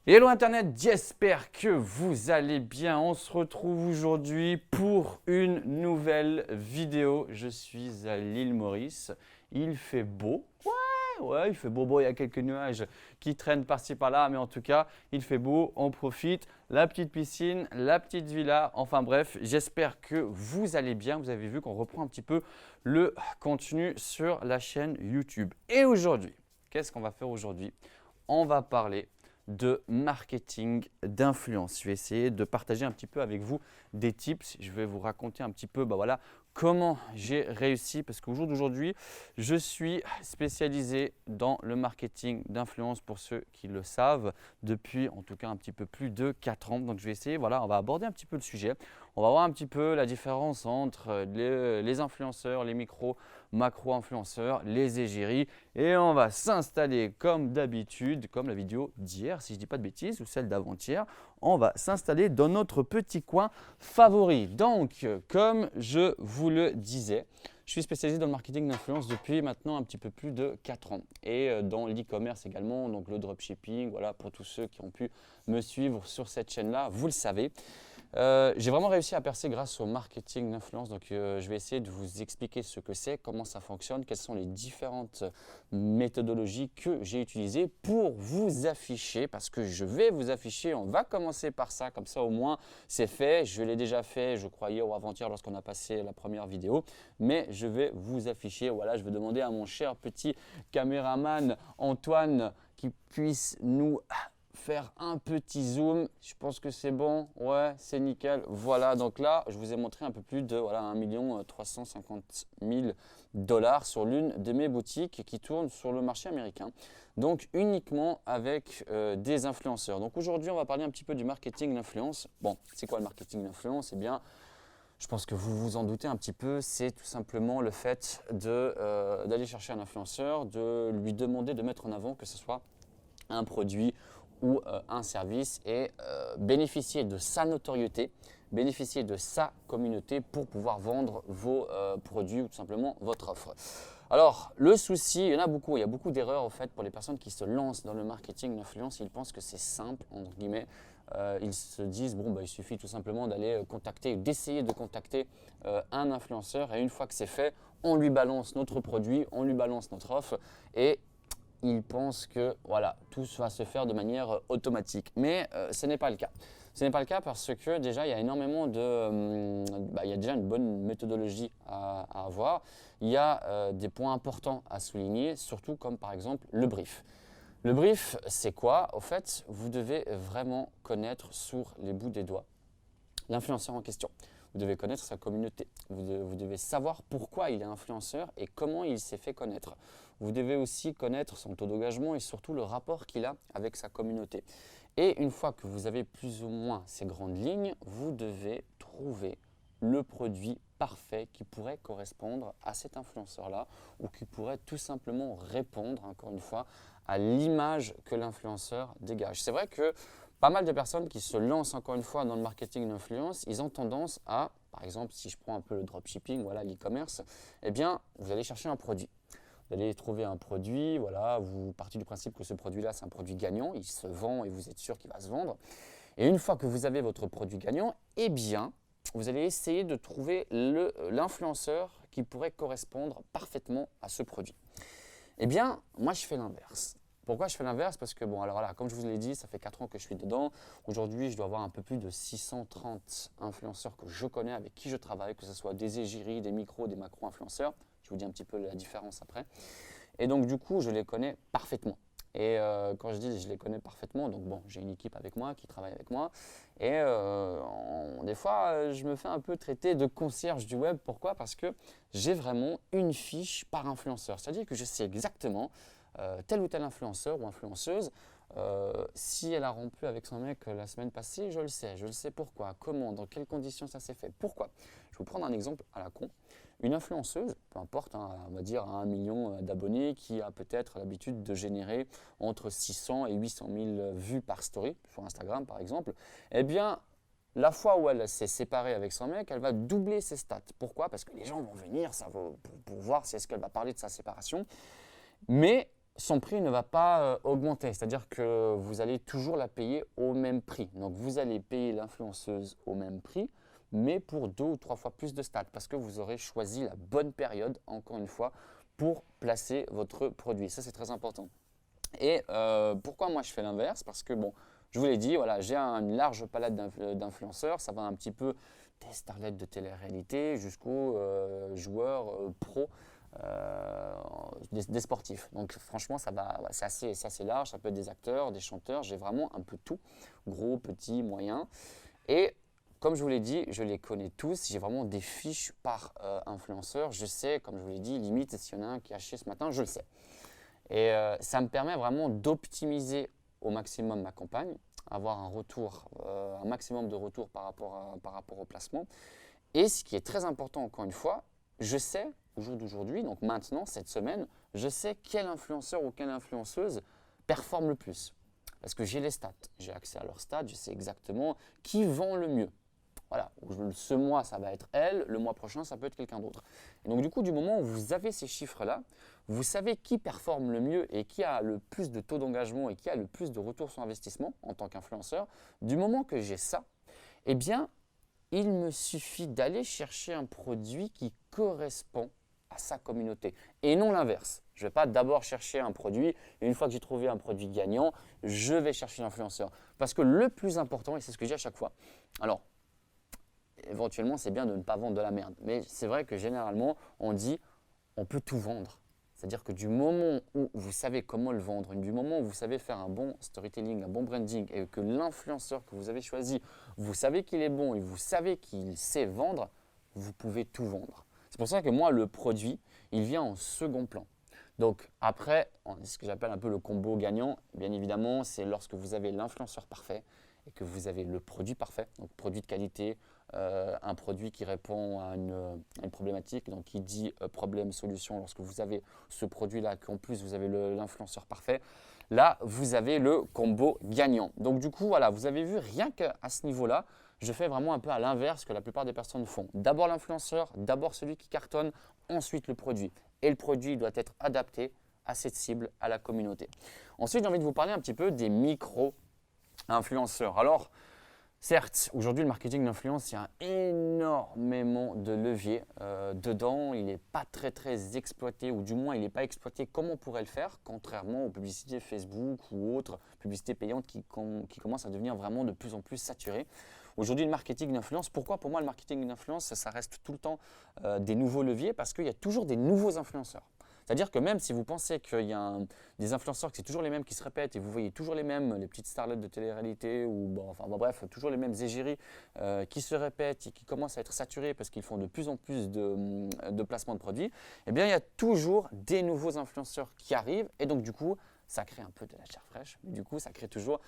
Hello Internet, j'espère que vous allez bien. On se retrouve aujourd'hui pour une nouvelle vidéo. Je suis à l'île Maurice. Il fait beau. Ouais, il fait beau. Il y a quelques nuages qui traînent par-ci par-là, mais en tout cas, il fait beau. On profite. La petite piscine, la petite villa. Enfin bref, j'espère que vous allez bien. Vous avez vu qu'on reprend un petit peu le contenu sur la chaîne YouTube. Et aujourd'hui, qu'est-ce qu'on va faire aujourd'hui? On va parler de marketing d'influence. Je vais essayer de partager un petit peu avec vous des tips. Je vais vous raconter un petit peu comment j'ai réussi parce qu'au jour d'aujourd'hui, je suis spécialisé dans le marketing d'influence pour ceux qui le savent depuis en tout cas un petit peu plus de 4 ans. Donc je vais essayer, on va aborder un petit peu le sujet. On va voir un petit peu la différence entre les influenceurs, les micros, macro-influenceurs, les égéries et on va s'installer comme d'habitude, comme la vidéo d'hier, si je ne dis pas de bêtises, ou celle d'avant-hier, on va s'installer dans notre petit coin favori. Donc, comme je vous le disais, je suis spécialisé dans le marketing d'influence depuis maintenant un petit peu plus de 4 ans et dans l'e-commerce également, donc le dropshipping, voilà, pour tous ceux qui ont pu me suivre sur cette chaîne-là, vous le savez. J'ai vraiment réussi à percer grâce au marketing d'influence. Donc, je vais essayer de vous expliquer ce que c'est, comment ça fonctionne, quelles sont les différentes méthodologies que j'ai utilisées pour vous afficher. Parce que je vais vous afficher, on va commencer par ça, comme ça au moins c'est fait. Je l'ai déjà fait, je crois hier ou avant-hier lorsqu'on a passé la première vidéo. Mais je vais vous afficher, voilà, je vais demander à mon cher petit caméraman Antoine qui puisse nous faire un petit zoom. Je pense que c'est bon. Ouais, c'est nickel. Voilà, donc là, je vous ai montré un peu plus de 1 350 000 $ sur l'une de mes boutiques qui tourne sur le marché américain. Donc uniquement avec des influenceurs. Donc aujourd'hui, on va parler un petit peu du marketing d'influence. Bon, c'est quoi le marketing d'influence? Eh bien, je pense que vous vous en doutez un petit peu, c'est tout simplement le fait d'aller chercher un influenceur, de lui demander de mettre en avant que ce soit un produit ou un service et bénéficier de sa notoriété, bénéficier de sa communauté pour pouvoir vendre vos produits ou tout simplement votre offre. Alors, le souci, il y en a beaucoup, il y a beaucoup d'erreurs en fait pour les personnes qui se lancent dans le marketing d'influence. Ils pensent que c'est simple, entre guillemets. Ils se disent, il suffit tout simplement d'aller contacter, d'essayer de contacter un influenceur et une fois que c'est fait, on lui balance notre produit, on lui balance notre offre et ils pensent que voilà, tout va se faire de manière automatique. Mais ce n'est pas le cas. Ce n'est pas le cas parce que déjà, il y a énormément il y a déjà une bonne méthodologie à avoir. Il y a des points importants à souligner, surtout comme par exemple le brief. Le brief, c'est quoi? Au fait, vous devez vraiment connaître sur les bouts des doigts l'influenceur en question. Vous devez connaître sa communauté. Vous devez savoir pourquoi il est influenceur et comment il s'est fait connaître. Vous devez aussi connaître son taux d'engagement et surtout le rapport qu'il a avec sa communauté. Et une fois que vous avez plus ou moins ces grandes lignes, vous devez trouver le produit parfait qui pourrait correspondre à cet influenceur-là ou qui pourrait tout simplement répondre, encore une fois, à l'image que l'influenceur dégage. C'est vrai que pas mal de personnes qui se lancent encore une fois dans le marketing d'influence, ils ont tendance à, par exemple, si je prends un peu le dropshipping, voilà, l'e-commerce, eh bien, vous allez chercher un produit. Vous allez trouver un produit, voilà, vous partez du principe que ce produit-là, c'est un produit gagnant, il se vend et vous êtes sûr qu'il va se vendre. Et une fois que vous avez votre produit gagnant, eh bien, vous allez essayer de trouver l'influenceur qui pourrait correspondre parfaitement à ce produit. Eh bien, moi, je fais l'inverse. Pourquoi je fais l'inverse? Parce que, comme je vous l'ai dit, ça fait 4 ans que je suis dedans. Aujourd'hui, je dois avoir un peu plus de 630 influenceurs que je connais, avec qui je travaille, que ce soit des égéries, des micros, des macro-influenceurs. Je vous dis un petit peu la différence après. Et donc, du coup, je les connais parfaitement. Et quand je dis je les connais parfaitement, donc j'ai une équipe avec moi qui travaille avec moi. Et des fois, je me fais un peu traiter de concierge du web. Pourquoi? Parce que j'ai vraiment une fiche par influenceur. C'est-à-dire que je sais exactement tel ou tel influenceur ou influenceuse. Si elle a rompu avec son mec la semaine passée, je le sais. Je le sais pourquoi, comment, dans quelles conditions ça s'est fait. Pourquoi? Je vais vous prendre un exemple à la con. Une influenceuse, peu importe, on va dire 1 million d'abonnés, qui a peut-être l'habitude de générer entre 600 et 800 000 vues par story, sur Instagram par exemple, eh bien, la fois où elle s'est séparée avec son mec, elle va doubler ses stats. Pourquoi? Parce que les gens vont venir pour voir si est-ce qu'elle va parler de sa séparation. Mais son prix ne va pas augmenter, c'est-à-dire que vous allez toujours la payer au même prix. Donc vous allez payer l'influenceuse au même prix, mais pour 2 ou 3 fois plus de stats, parce que vous aurez choisi la bonne période, encore une fois, pour placer votre produit. Ça, c'est très important. Et pourquoi moi je fais l'inverse? Parce que bon, je vous l'ai dit, voilà, j'ai une large palette d'influenceurs, ça va un petit peu des starlets de télé-réalité jusqu'aux joueurs pros des sportifs. Donc franchement, c'est assez large, ça peut être des acteurs, des chanteurs, j'ai vraiment un peu tout, gros, petit, moyen. Et comme je vous l'ai dit, je les connais tous, j'ai vraiment des fiches par influenceur, je sais, comme je vous l'ai dit, limite s'il y en a un qui a acheté ce matin, je le sais. Et ça me permet vraiment d'optimiser au maximum ma campagne, avoir un retour, un maximum de retour par rapport au placement. Et ce qui est très important, encore une fois, je sais au jour d'aujourd'hui, donc maintenant, cette semaine, je sais quel influenceur ou quelle influenceuse performe le plus. Parce que j'ai les stats, j'ai accès à leurs stats, je sais exactement qui vend le mieux. Voilà, ce mois, ça va être elle, le mois prochain, ça peut être quelqu'un d'autre. Et donc, du coup, du moment où vous avez ces chiffres-là, vous savez qui performe le mieux et qui a le plus de taux d'engagement et qui a le plus de retour sur investissement en tant qu'influenceur. Du moment que j'ai ça, eh bien, il me suffit d'aller chercher un produit qui correspond à sa communauté et non l'inverse. Je ne vais pas d'abord chercher un produit et une fois que j'ai trouvé un produit gagnant, je vais chercher l'influenceur. Parce que le plus important, et c'est ce que je dis à chaque fois, alors éventuellement c'est bien de ne pas vendre de la merde, mais c'est vrai que généralement on dit on peut tout vendre. C'est-à-dire que du moment où vous savez comment le vendre, du moment où vous savez faire un bon storytelling, un bon branding et que l'influenceur que vous avez choisi, vous savez qu'il est bon et vous savez qu'il sait vendre, vous pouvez tout vendre. C'est pour ça que moi, le produit, il vient en second plan. Donc après, ce que j'appelle un peu le combo gagnant, bien évidemment, c'est lorsque vous avez l'influenceur parfait et que vous avez le produit parfait, donc produit de qualité, un produit qui répond à une problématique, donc qui dit problème-solution, lorsque vous avez ce produit-là, qu'en plus vous avez l'influenceur parfait, là vous avez le combo gagnant. Donc du coup, voilà, vous avez vu, rien qu'à ce niveau-là, je fais vraiment un peu à l'inverse que la plupart des personnes font. D'abord l'influenceur, d'abord celui qui cartonne, ensuite le produit. Et le produit doit être adapté à cette cible, à la communauté. Ensuite, j'ai envie de vous parler un petit peu des micro-influenceurs. Alors, certes, aujourd'hui, le marketing d'influence, il y a énormément de leviers dedans. Il n'est pas très exploité, ou du moins, il n'est pas exploité comme on pourrait le faire, contrairement aux publicités Facebook ou autres publicités payantes qui commencent à devenir vraiment de plus en plus saturées. Aujourd'hui, le marketing d'influence, pourquoi pour moi le marketing d'influence, ça reste tout le temps des nouveaux leviers? Parce qu'il y a toujours des nouveaux influenceurs. C'est-à-dire que même si vous pensez qu'il y a des influenceurs que c'est toujours les mêmes qui se répètent et vous voyez toujours les mêmes, les petites starlets de télé-réalité ou bref, toujours les mêmes égéries qui se répètent et qui commencent à être saturés parce qu'ils font de plus en plus de placements de produits, eh bien il y a toujours des nouveaux influenceurs qui arrivent et donc du coup, ça crée un peu de la chair fraîche, mais du coup, ça crée toujours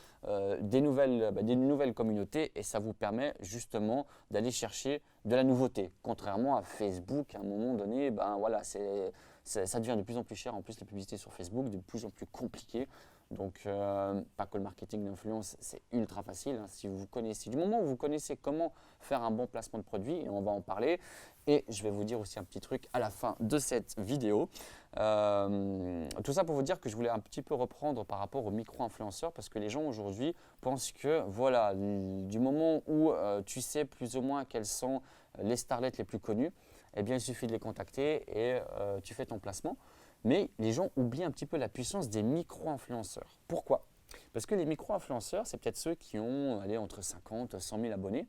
des nouvelles communautés et ça vous permet justement d'aller chercher de la nouveauté. Contrairement à Facebook, à un moment donné, voilà, ça devient de plus en plus cher. En plus, les publicités sur Facebook, de plus en plus compliquées. Donc, pas que le marketing d'influence, c'est ultra facile. Hein. Si vous connaissez, du moment où vous connaissez comment faire un bon placement de produit, et on va en parler. Et je vais vous dire aussi un petit truc à la fin de cette vidéo. Tout ça pour vous dire que je voulais un petit peu reprendre par rapport aux micro-influenceurs parce que les gens aujourd'hui pensent que voilà, du moment où tu sais plus ou moins quelles sont les starlets les plus connues, eh bien il suffit de les contacter et tu fais ton placement. Mais les gens oublient un petit peu la puissance des micro-influenceurs. Pourquoi? Parce que les micro-influenceurs, c'est peut-être ceux qui ont entre 50 et 100 000 abonnés.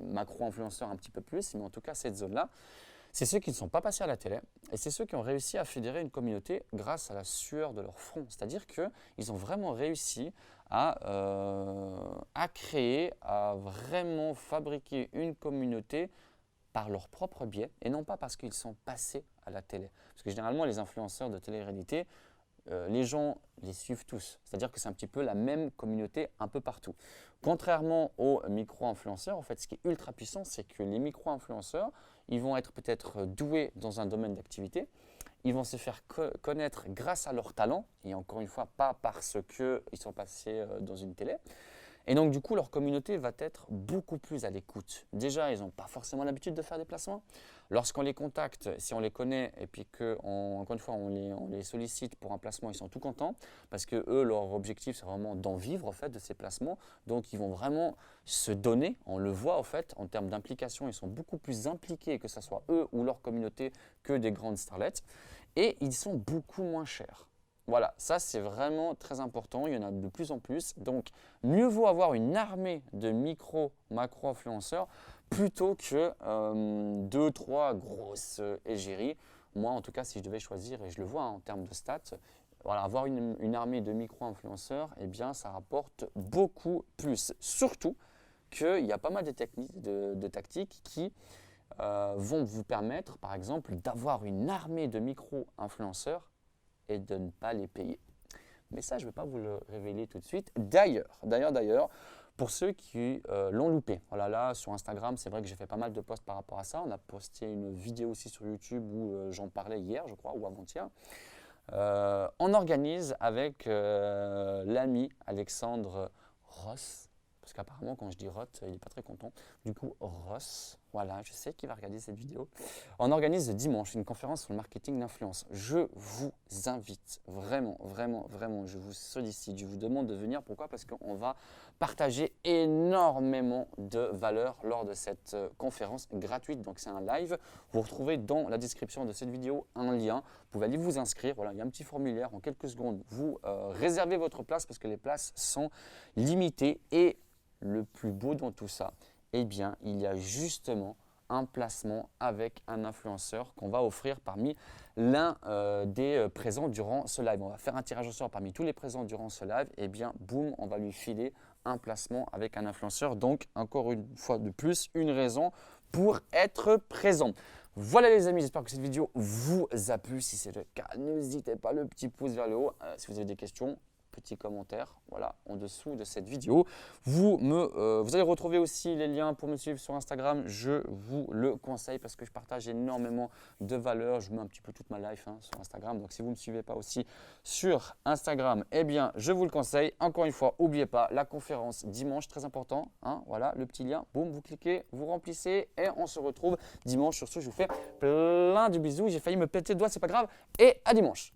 Macro-influenceurs un petit peu plus, mais en tout cas cette zone-là. C'est ceux qui ne sont pas passés à la télé et c'est ceux qui ont réussi à fédérer une communauté grâce à la sueur de leur front. C'est-à-dire qu'ils ont vraiment réussi à créer, à vraiment fabriquer une communauté par leur propre biais et non pas parce qu'ils sont passés à la télé. Parce que généralement, les influenceurs de télé-réalité, les gens les suivent tous. C'est-à-dire que c'est un petit peu la même communauté un peu partout. Contrairement aux micro-influenceurs, en fait, ce qui est ultra puissant, c'est que les micro-influenceurs, ils vont être peut-être doués dans un domaine d'activité. Ils vont se faire connaître grâce à leur talent, et encore une fois, pas parce qu'ils sont passés dans une télé. Et donc, du coup, leur communauté va être beaucoup plus à l'écoute. Déjà, ils n'ont pas forcément l'habitude de faire des placements. Lorsqu'on les contacte, si on les connaît et puis qu'encore une fois, on les sollicite pour un placement, ils sont tout contents parce que eux, leur objectif, c'est vraiment d'en vivre en fait, de ces placements. Donc, ils vont vraiment se donner. On le voit en fait, en termes d'implication, ils sont beaucoup plus impliqués, que ce soit eux ou leur communauté, que des grandes starlets. Et ils sont beaucoup moins chers. Voilà, ça c'est vraiment très important, il y en a de plus en plus. Donc, mieux vaut avoir une armée de macro-influenceurs plutôt que 2-3 grosses égéries. Moi, en tout cas, si je devais choisir, et je le vois en termes de stats, voilà, avoir une armée de micro-influenceurs, eh bien, ça rapporte beaucoup plus. Surtout qu'il y a pas mal de tactiques qui vont vous permettre, par exemple, d'avoir une armée de micro-influenceurs et de ne pas les payer. Mais ça, je ne vais pas vous le révéler tout de suite. D'ailleurs, pour ceux qui l'ont loupé, voilà, là sur Instagram, c'est vrai que j'ai fait pas mal de posts par rapport à ça. On a posté une vidéo aussi sur YouTube où j'en parlais hier, je crois, ou avant-hier. On organise avec l'ami Alexandre Ross, parce qu'apparemment quand je dis Roth, il n'est pas très content. Du coup, Ross, voilà, je sais qu'il va regarder cette vidéo. On organise dimanche une conférence sur le marketing d'influence. Je vous invite vraiment, je vous sollicite, je vous demande de venir. Pourquoi? Parce qu'on va partager énormément de valeur lors de cette conférence gratuite. Donc c'est un live. Vous retrouvez dans la description de cette vidéo un lien. Vous pouvez aller vous inscrire. Voilà, il y a un petit formulaire. En quelques secondes, vous réservez votre place parce que les places sont limitées. Et le plus beau dans tout ça, eh bien, il y a justement un placement avec un influenceur qu'on va offrir parmi l'un des présents durant ce live. On va faire un tirage au sort parmi tous les présents durant ce live. Eh bien, boum, on va lui filer un placement avec un influenceur. Donc, encore une fois de plus, une raison pour être présent. Voilà les amis, j'espère que cette vidéo vous a plu. Si c'est le cas, n'hésitez pas, le petit pouce vers le haut. Si vous avez des questions, petit commentaire, voilà, en dessous de cette vidéo. Vous allez retrouver aussi les liens pour me suivre sur Instagram. Je vous le conseille parce que je partage énormément de valeurs. Je mets un petit peu toute ma life sur Instagram. Donc, si vous ne me suivez pas aussi sur Instagram, eh bien, je vous le conseille. Encore une fois, n'oubliez pas la conférence dimanche, très important. Voilà, le petit lien. Boum, vous cliquez, vous remplissez et on se retrouve dimanche. Sur ce, je vous fais plein de bisous. J'ai failli me péter le doigt, c'est pas grave. Et à dimanche.